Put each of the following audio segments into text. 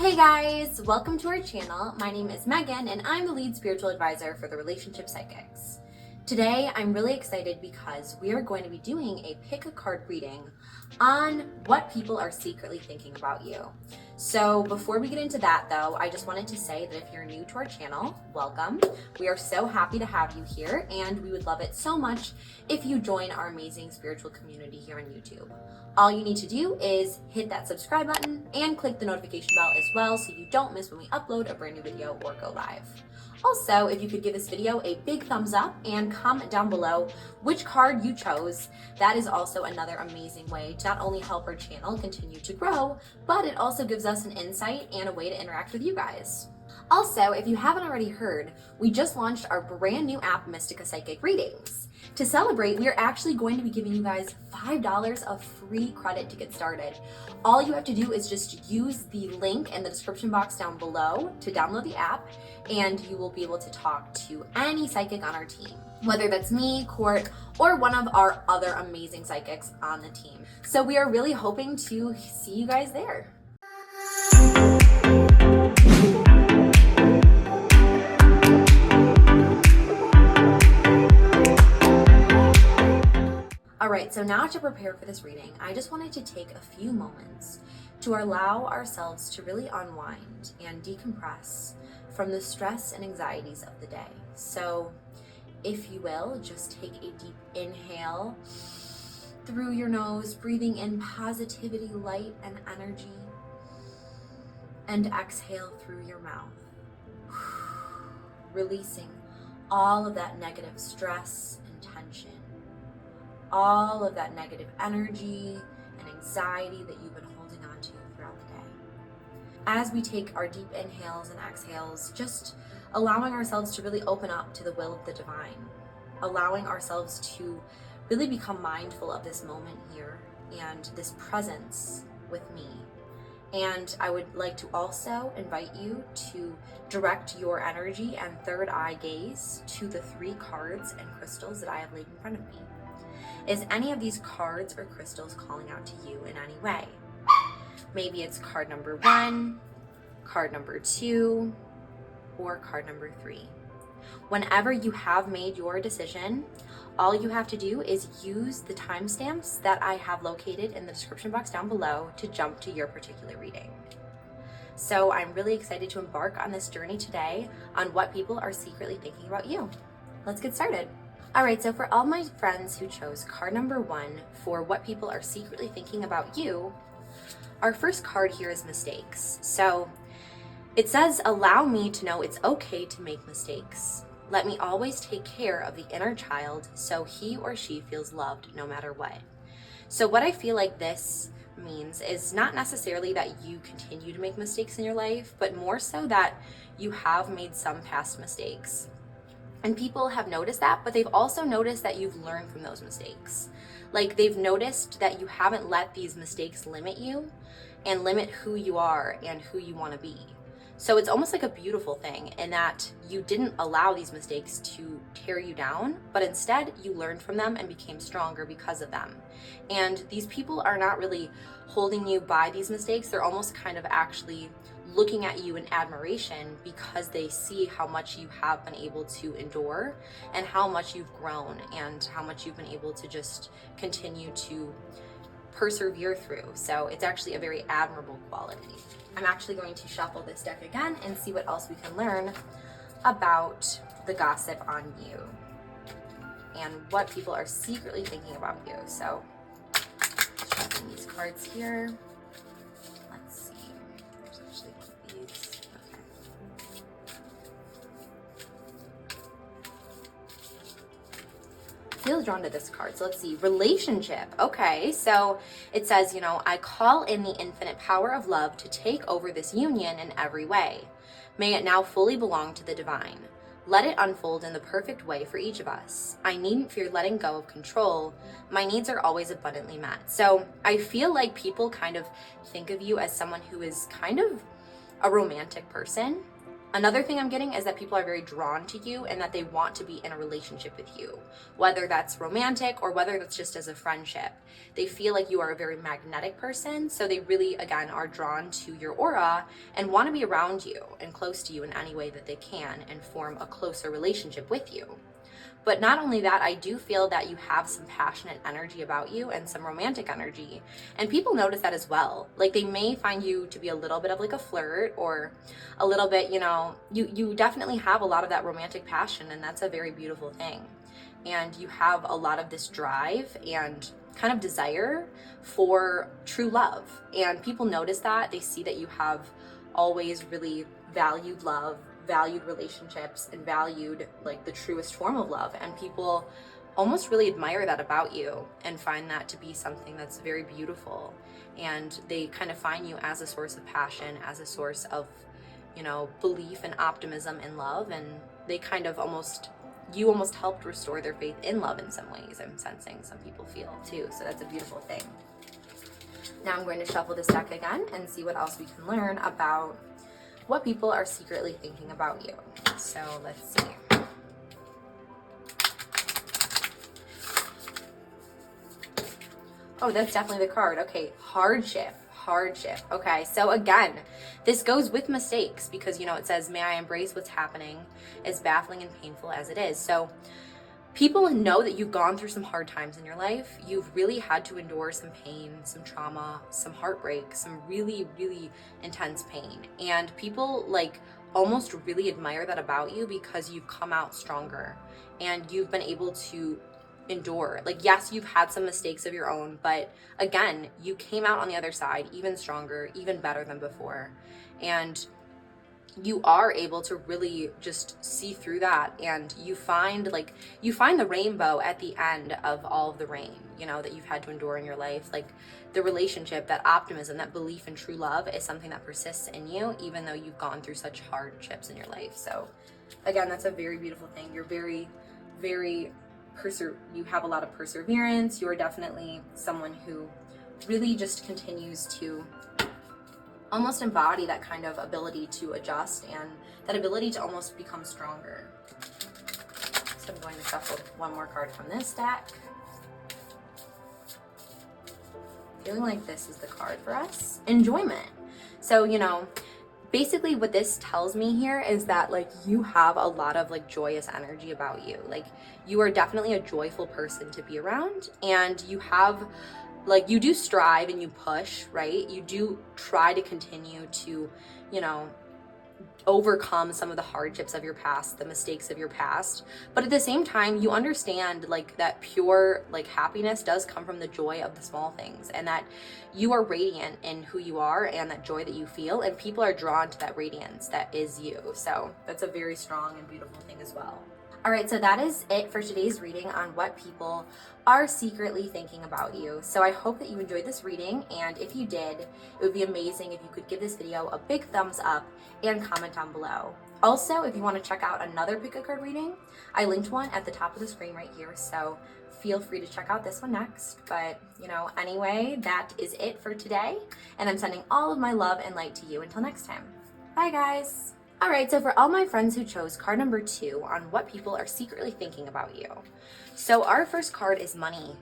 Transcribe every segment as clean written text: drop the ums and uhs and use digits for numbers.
Hey guys, welcome to our channel. My name is Megan and I'm the lead spiritual advisor for the Relationship Psychics. Today I'm really excited because we are going to be doing a pick a card reading on what people are secretly thinking about you. So before we get into that though, I just wanted to say that if you're new to our channel, welcome. We are so happy to have you here and we would love it so much if you join our amazing spiritual community here on YouTube. All you need to do is hit that subscribe button and click the notification bell as well so you don't miss when we upload a brand new video or go live. Also, if you could give this video a big thumbs up and comment down below which card you chose, that is also another amazing way to not only help our channel continue to grow, but it also gives us an insight and a way to interact with you guys. Also, if you haven't already heard, we just launched our brand new app, Mystica Psychic Readings. To celebrate, we are actually going to be giving you guys $5 of free credit to get started. All you have to do is just use the link in the description box down below to download the app, and you will be able to talk to any psychic on our team, whether that's me, Court, or one of our other amazing psychics on the team. So we are really hoping to see you guys there. Alright, so now to prepare for this reading, I just wanted to take a few moments to allow ourselves to really unwind and decompress from the stress and anxieties of the day. So, if you will, just take a deep inhale through your nose, breathing in positivity, light, and energy, and exhale through your mouth, releasing all of that negative stress and tension, all of that negative energy and anxiety that you've been holding on to throughout the day. As we take our deep inhales and exhales, just allowing ourselves to really open up to the will of the divine, allowing ourselves to really become mindful of this moment here and this presence with me. And I would like to also invite you to direct your energy and third eye gaze to the 3 cards and crystals that I have laid in front of me. Is any of these cards or crystals calling out to you in any way? Maybe it's card number 1, card number 2, or card number 3. Whenever you have made your decision, all you have to do is use the timestamps that I have located in the description box down below to jump to your particular reading. So I'm really excited to embark on this journey today on what people are secretly thinking about you. Let's get started. Alright, so for all my friends who chose card number 1 for what people are secretly thinking about you, our first card here is mistakes. So it says, allow me to know it's okay to make mistakes. Let me always take care of the inner child so he or she feels loved no matter what. So what I feel like this means is not necessarily that you continue to make mistakes in your life, but more so that you have made some past mistakes. And people have noticed that, but they've also noticed that you've learned from those mistakes. Like they've noticed that you haven't let these mistakes limit you and limit who you are and who you want to be. So it's almost like a beautiful thing in that you didn't allow these mistakes to tear you down, but instead you learned from them and became stronger because of them. And these people are not really holding you by these mistakes. They're almost kind of actually looking at you in admiration because they see how much you have been able to endure and how much you've grown and how much you've been able to just continue to persevere through. So it's actually a very admirable quality. I'm actually going to shuffle this deck again and see what else we can learn about the gossip on you and what people are secretly thinking about you. So shuffling these cards here. Let's see. There's actually one of these. Okay. I feel drawn to this card. So let's see. Relationship. Okay. So it says, I call in the infinite power of love to take over this union in every way. May it now fully belong to the divine. Let it unfold in the perfect way for each of us. I needn't fear letting go of control. My needs are always abundantly met. So I feel like people kind of think of you as someone who is kind of a romantic person Another thing I'm getting is that people are very drawn to you and that they want to be in a relationship with you, whether that's romantic or whether that's just as a friendship. They feel like you are a very magnetic person, so they really, again, are drawn to your aura and want to be around you and close to you in any way that they can and form a closer relationship with you. But not only that, I do feel that you have some passionate energy about you and some romantic energy. And people notice that as well. Like, they may find you to be a little bit of like a flirt or a little bit, you definitely have a lot of that romantic passion, and that's a very beautiful thing. And you have a lot of this drive and kind of desire for true love. And people notice that. They see that you have always really valued love, valued relationships, and valued like the truest form of love, and people almost really admire that about you and find that to be something that's very beautiful, and they kind of find you as a source of passion, as a source of belief and optimism in love, and they kind of you almost helped restore their faith in love in some ways. I'm sensing some people feel too, so that's a beautiful thing. Now I'm going to shuffle this deck again and see what else we can learn about what people are secretly thinking about you. So let's see. Oh, that's definitely the card. Okay, hardship. Okay, so again, this goes with mistakes because, it says, may I embrace what's happening, as baffling and painful as it is. So people know that you've gone through some hard times in your life. You've really had to endure some pain, some trauma, some heartbreak, some really, really intense pain. And people almost really admire that about you because you've come out stronger and you've been able to endure. Yes, you've had some mistakes of your own, but again, you came out on the other side even stronger, even better than before. And you are able to really just see through that, and you find the rainbow at the end of all of the rain, that you've had to endure in your life. The relationship, that optimism, that belief in true love is something that persists in you, even though you've gone through such hardships in your life. So again, that's a very beautiful thing. You're very, very you have a lot of perseverance. You're definitely someone who really just continues to almost embody that kind of ability to adjust and that ability to almost become stronger. So I'm going to shuffle one more card from this deck. Feeling like this is the card for us. Enjoyment. So, basically what this tells me here is that you have a lot of joyous energy about you. You are definitely a joyful person to be around, and you have you do strive and you push, right? You do try to continue to, overcome some of the hardships of your past, the mistakes of your past. But at the same time, you understand that pure happiness does come from the joy of the small things, and that you are radiant in who you are and that joy that you feel, and people are drawn to that radiance that is you. So that's a very strong and beautiful thing as well. All right, so that is it for today's reading on what people are secretly thinking about you. So I hope that you enjoyed this reading, and if you did, it would be amazing if you could give this video a big thumbs up and comment down below. Also, if you want to check out another pick a card reading, I linked one at the top of the screen right here, so feel free to check out this one next. But anyway, that is it for today, and I'm sending all of my love and light to you until next time. Bye guys. All right, so for all my friends who chose card number 2 on what people are secretly thinking about you. So our first card is money.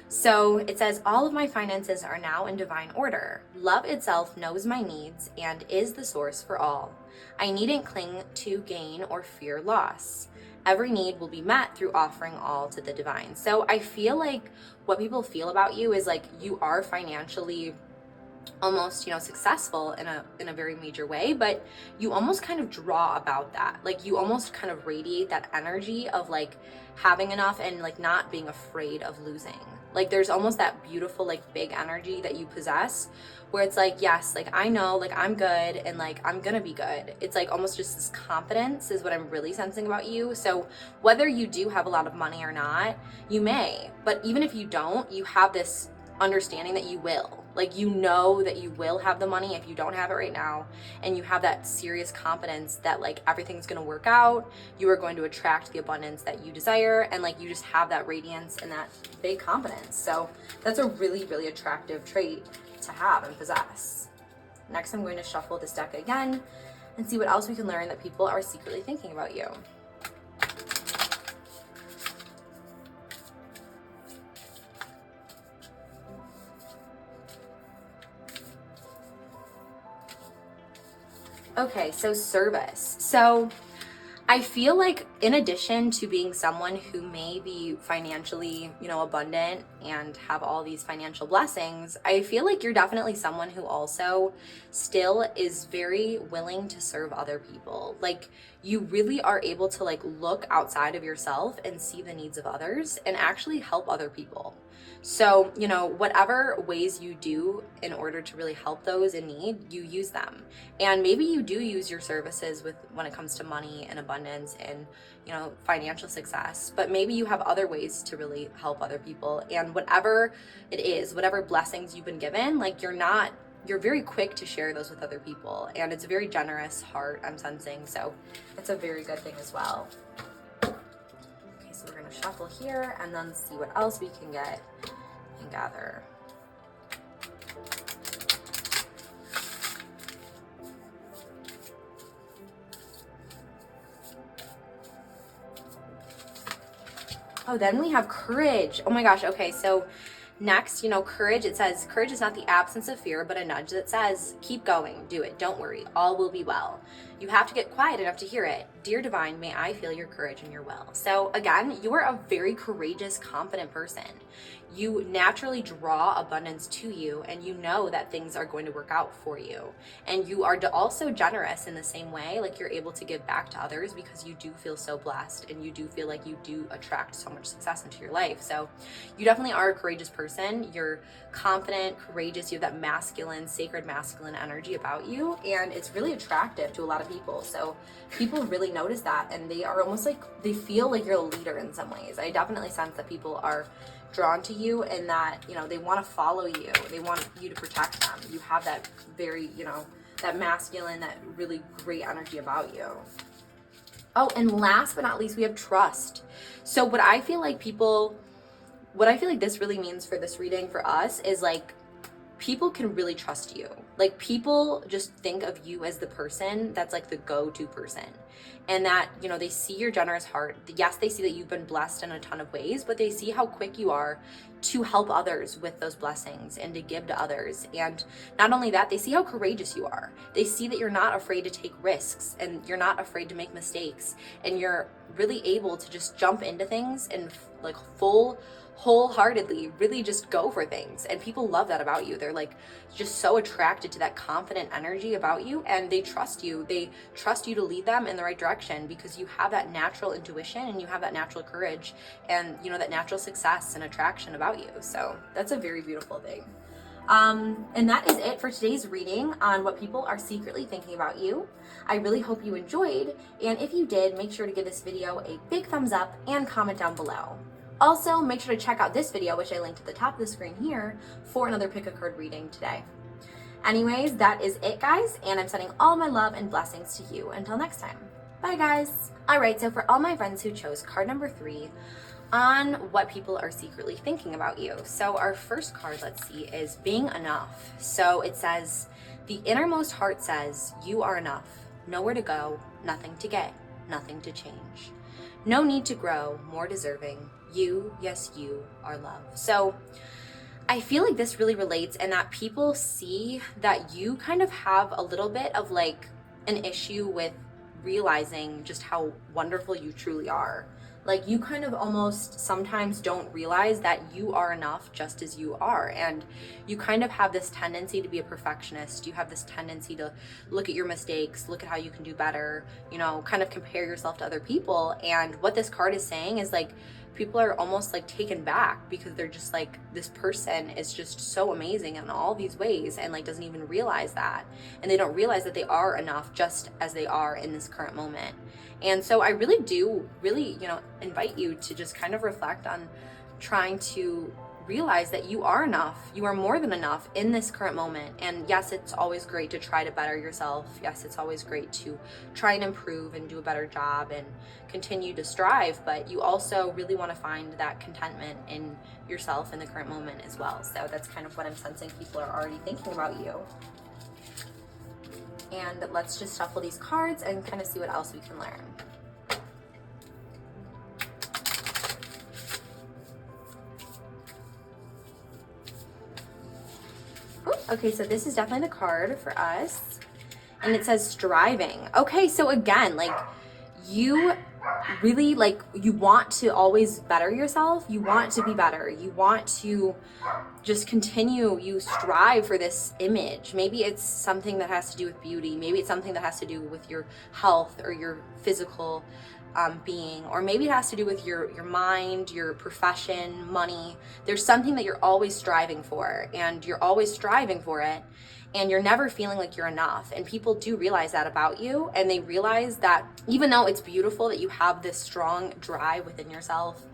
So it says, all of my finances are now in divine order. Love itself knows my needs and is the source for all. I needn't cling to gain or fear loss. Every need will be met through offering all to the divine. So I feel like what people feel about you is you are financially almost successful in a very major way, but you almost kind of draw about that. You almost kind of radiate that energy of having enough and not being afraid of losing. There's almost that beautiful big energy that you possess where it's yes, I know I'm good and I'm gonna be good. It's almost just this confidence is what I'm really sensing about you. So whether you do have a lot of money or not, you may, but even if you don't, you have this understanding that you will. You know that you will have the money if you don't have it right now, and you have that serious confidence that everything's going to work out. You are going to attract the abundance that you desire, and you just have that radiance and that big confidence. So that's a really, really attractive trait to have and possess. Next, I'm going to shuffle this deck again and see what else we can learn that people are secretly thinking about you. Okay, so service. So I feel like in addition to being someone who may be financially, abundant and have all these financial blessings, I feel like you're definitely someone who also still is very willing to serve other people. Like, you really are able to look outside of yourself and see the needs of others and actually help other people. So, whatever ways you do in order to really help those in need, you use them. And maybe you do use your services when it comes to money and abundance and, financial success, but maybe you have other ways to really help other people. And whatever it is, whatever blessings you've been given, you're very quick to share those with other people. And it's a very generous heart, I'm sensing. So it's a very good thing as well. So we're going to shuffle here and then see what else we can get and gather. Oh, then we have courage. Oh my gosh. Okay. So next, courage, it says, courage is not the absence of fear, but a nudge that says, keep going, do it, don't worry, all will be well. You have to get quiet enough to hear it. Dear divine, may I feel your courage and your will. So again, you are a very courageous, confident person. You naturally draw abundance to you, and you know that things are going to work out for you. And you are also generous in the same way, like you're able to give back to others because you do feel so blessed and you do feel like you do attract so much success into your life. So you definitely are a courageous person. You're confident, courageous. You have that masculine, sacred masculine energy about you, and it's really attractive to a lot of people. So people really notice that, and they are almost like, they feel like you're a leader in some ways. I definitely sense that people are drawn to you and that, they want to follow you. They want you to protect them. You have that very, that masculine, that really great energy about you. Oh, and last but not least, we have trust. So what I feel like this really means for this reading for us is people can really trust you. People just think of you as the person that's the go-to person. And that, they see your generous heart. Yes, they see that you've been blessed in a ton of ways, but they see how quick you are to help others with those blessings and to give to others. And not only that, they see how courageous you are. They see that you're not afraid to take risks and you're not afraid to make mistakes. And you're really able to just jump into things and wholeheartedly really just go for things. And people love that about you. They're just so attracted to that confident energy about you, and they trust you. They trust you to lead them in the right direction because you have that natural intuition and you have that natural courage and that natural success and attraction about you. So that's a very beautiful thing. And that is it for today's reading on what people are secretly thinking about you. I really hope you enjoyed, and if you did, make sure to give this video a big thumbs up and comment down below. Also, make sure to check out this video, which I linked at the top of the screen here, for another pick a card reading today. Anyways, that is it, guys, and I'm sending all my love and blessings to you. Until next time. Bye, guys. All right, so for all my friends who chose card number 3 on what people are secretly thinking about you. So our first card, let's see, is being enough. So it says, the innermost heart says, you are enough. Nowhere to go, nothing to get, nothing to change. No need to grow, more deserving. You, yes, you are love. So I feel like this really relates in that people see that you kind of have a little bit of an issue with realizing just how wonderful you truly are. You kind of almost sometimes don't realize that you are enough just as you are. And you kind of have this tendency to be a perfectionist. You have this tendency to look at your mistakes, look at how you can do better, kind of compare yourself to other people. And what this card is saying is people are almost taken back because they're just this person is just so amazing in all these ways and doesn't even realize that. And they don't realize that they are enough just as they are in this current moment. And so I really do invite you to just kind of reflect on trying to realize that you are enough. You are more than enough in this current moment. And yes, it's always great to try to better yourself. Yes, it's always great to try and improve and do a better job and continue to strive. But you also really want to find that contentment in yourself in the current moment as well. So that's kind of what I'm sensing people are already thinking about you. And let's just shuffle these cards and kind of see what else we can learn. Ooh, okay, so this is definitely the card for us. And it says striving. Okay, so again, like you really you want to always better yourself. You want to be better. You want to just continue, you strive for this image. Maybe it's something that has to do with beauty. Maybe it's something that has to do with your health or your physical being, or maybe it has to do with your mind, your profession, money. There's something that you're always striving for, and you're always striving for it, and you're never feeling like you're enough. And people do realize that about you, and they realize that even though it's beautiful that you have this strong drive within yourself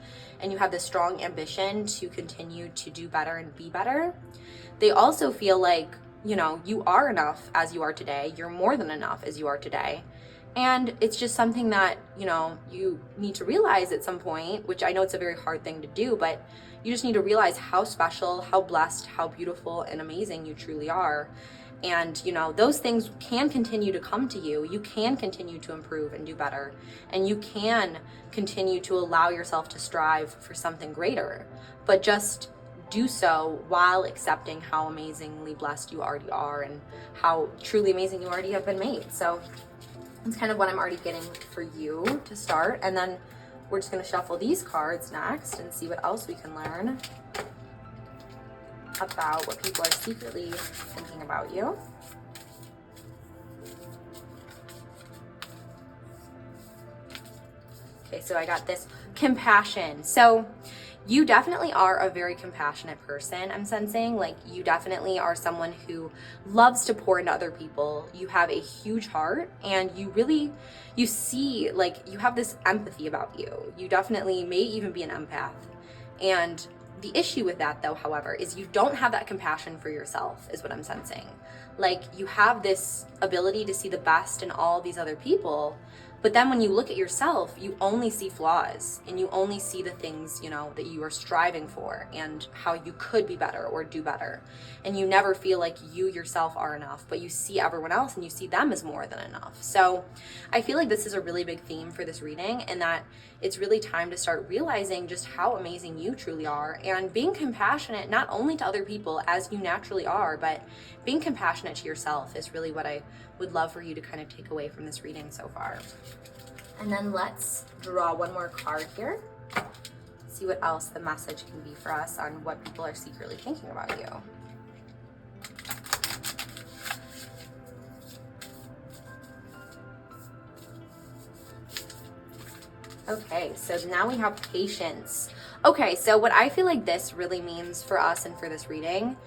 and you have this strong ambition to continue to do better and be better, they also feel like, you know, you are enough as you are today. You're more than enough as you are today. And it's just something that, you know, you need to realize at some point, which I know it's a very hard thing to do, but you just need to realize how special, how blessed, how beautiful and amazing you truly are. And, you know, those things can continue to come to you. You can continue to improve and do better. And you can continue to allow yourself to strive for something greater. But just do so while accepting how amazingly blessed you already are and how truly amazing you already have been made. So it's kind of what I'm already getting for you to start. And then we're just going to shuffle these cards next and see what else we can learn about what people are secretly thinking about you. Okay, so I got this compassion. So you definitely are a very compassionate person, I'm sensing. Like, you definitely are someone who loves to pour into other people. You have a huge heart, and you see, like, you have this empathy about you. You definitely may even be an empath. And the issue with that, though, however, is you don't have that compassion for yourself, is what I'm sensing. Like, you have this ability to see the best in all these other people, but then when you look at yourself, you only see flaws, and you only see the things, you know, that you are striving for and how you could be better or do better. And you never feel like you yourself are enough, but you see everyone else and you see them as more than enough. So I feel like this is a really big theme for this reading, and that it's really time to start realizing just how amazing you truly are, and being compassionate not only to other people as you naturally are, but being compassionate to yourself is really what I would love for you to kind of take away from this reading so far. And then let's draw one more card here. See what else the message can be for us on what people are secretly thinking about you. Okay, so now we have patience. Okay, so what I feel like this really means for us and for this reading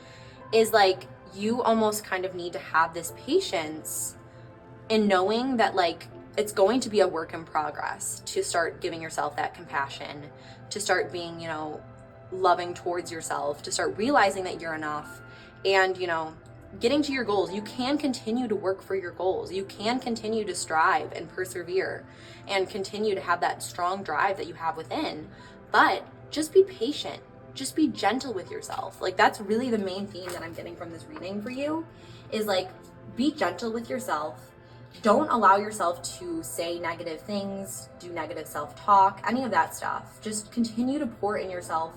is like you almost kind of need to have this patience in knowing that like it's going to be a work in progress to start giving yourself that compassion, to start being, you know, loving towards yourself, to start realizing that you're enough, and, you know, getting to your goals. You can continue to work for your goals. You can continue to strive and persevere and continue to have that strong drive that you have within, but just be patient. Just be gentle with yourself. Like, that's really the main theme that I'm getting from this reading for you, is like, be gentle with yourself. Don't allow yourself to say negative things, do negative self-talk, any of that stuff. Just continue to pour in yourself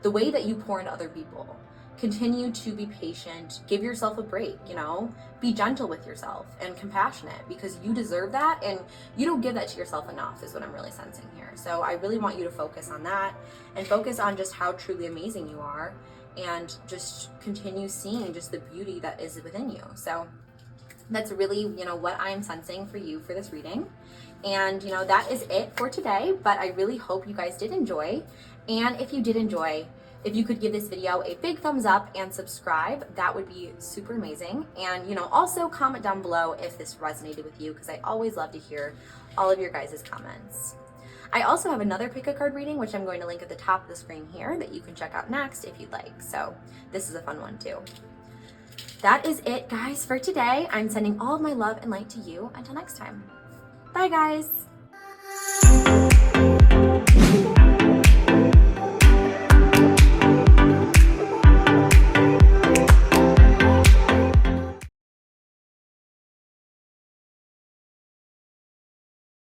the way that you pour into other people. Continue to be patient, give yourself a break, you know, be gentle with yourself and compassionate, because you deserve that, and you don't give that to yourself enough is what I'm really sensing here. So I really want you to focus on that and focus on just how truly amazing you are, and just continue seeing just the beauty that is within you. So that's really, you know, what I'm sensing for you for this reading. And, you know, that is it for today, but I really hope you guys did enjoy. And if you did enjoy, if you could give this video a big thumbs up and subscribe, that would be super amazing. And, you know, also comment down below if this resonated with you, because I always love to hear all of your guys' comments. I also have another pick a card reading, which I'm going to link at the top of the screen here, that you can check out next if you'd like. So this is a fun one too. That is it, guys, for today. I'm sending all of my love and light to you. Until next time. Bye, guys.